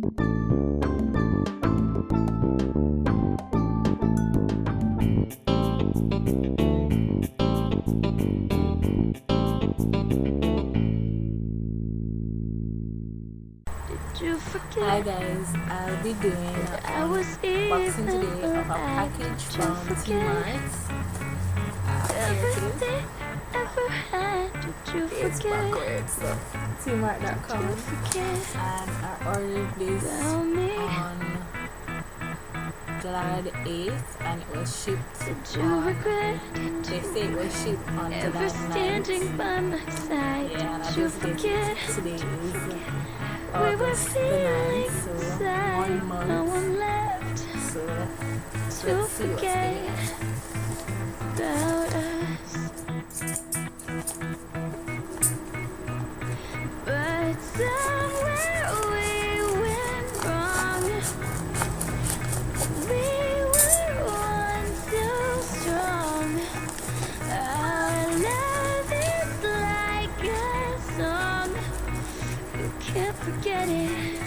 Hi guys, I'll be doing unboxing today of a package from T-Mart. Here it is. It's backwards, so T-Mart.com, and I ordered this on July the 8th and it was shipped on, they say it was shipped on July 9th. Yeah, and I just get it. Today is August the 9th, so 1 month. So let's see what's in it. But somewhere we went wrong. We were once so strong. Our love is like a song. You can't forget it.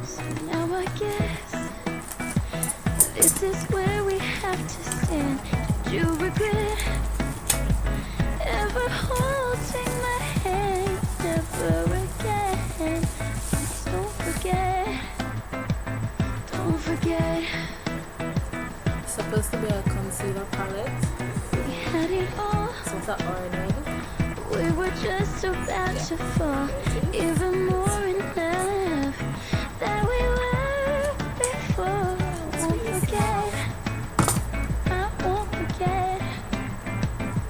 So now I guess this is where we have to stand. Did you regret ever holding my hand? Never again. Please don't forget. Don't forget. It's supposed to be a concealer palette. We had it all. So it's ordered. We were just about to fall even more in love than we were before. I won't forget. I won't forget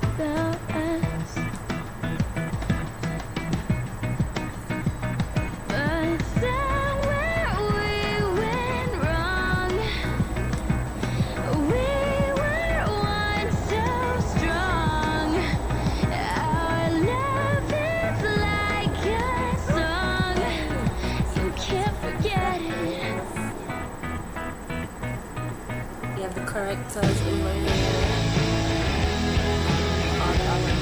about us. But somewhere we went wrong. We were once so strong. Our love is like a song. You can't forget it. You have the correctors over here. All the other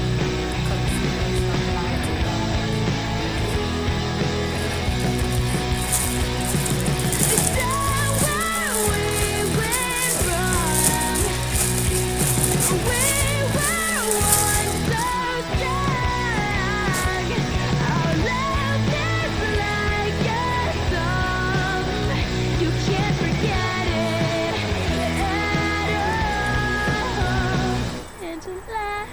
concealers from light to dark. Somewhere we went wrong. We were once so strong. Our love is like a song. You can't forget it at all. And to laugh,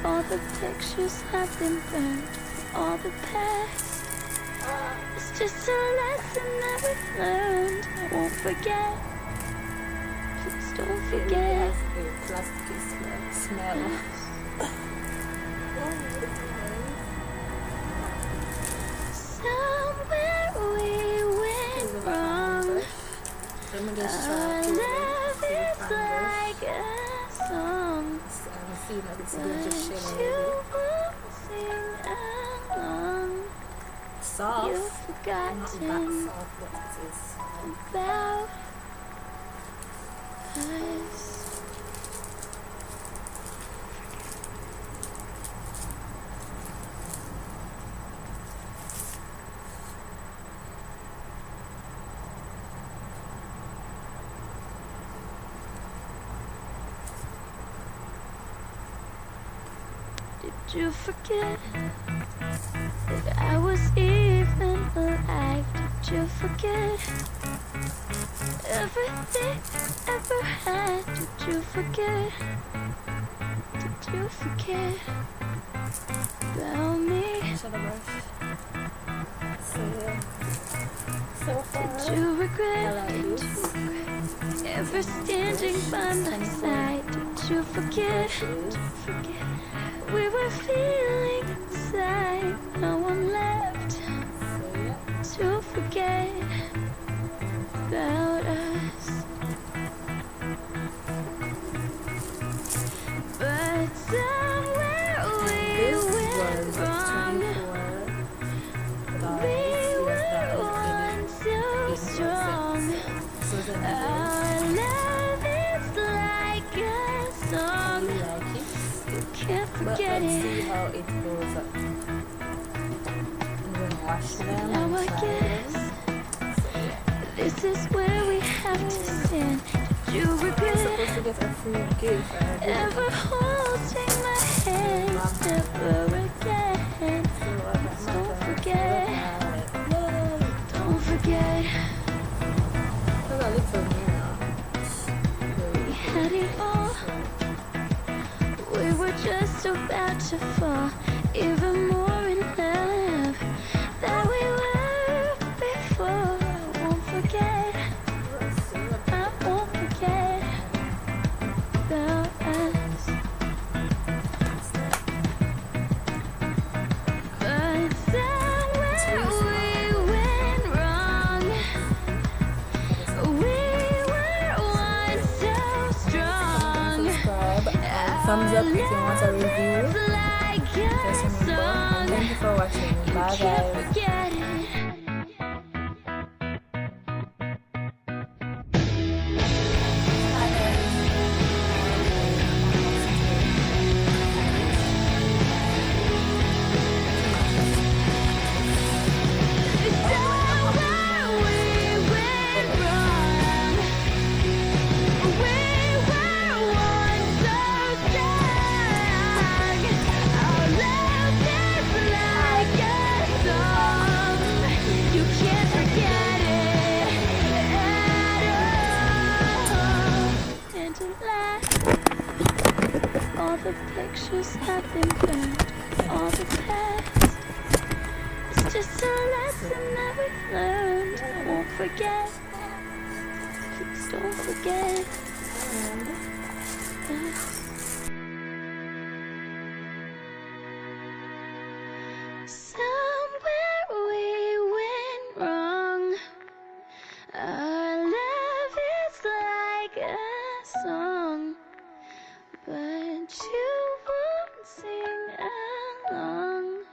all the pictures have been burned. All the past. It's just a lesson that we've learned. I won't forget. Please don't It forget. has a plasticky smell. Somewhere we went wrong. Let me just try Our to love see is if like a song. I'm seeing if it's good, But just share you it. won't sing along. Soft. You've Not that forgotten soft, but it is. about us. Did you forget that I was even alive? Did you forget everything ever had? Did you forget? Did you forget about me? Shadow brush. So far, Did you I regret like this. ever standing by my side? Did you forget? Did you forget? We were feeling inside. No one left So yeah. to forget about us. But somewhere we This went was wrong. $24. We Yes, were that once is so in strong. So it's a Our love is like a song. I like it. You can't But forget let's it. see how it goes up. wash them Now and I dry guess them. this is where we have to stand. Did you I'm regret supposed to get a free gift and I didn't. ever holding my hand? Never again. So I got my Don't phone. forget. Yay! Don't forget. Because I look so mirror. We had it all. We were just about to fall even more in love than we were before. I won't forget. I won't forget about us. But somewhere we went wrong. We were once so strong. Subscribe and thumbs up if you want a review. Just remember. And thank you for watching. Bye guys. Forget it. All the pictures have been burned, all the past. It's just a lesson that we've learned. I won't forget. Please don't forget. Somewhere we went wrong. Our love is like a song, but you won't sing along.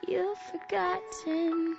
You've forgotten.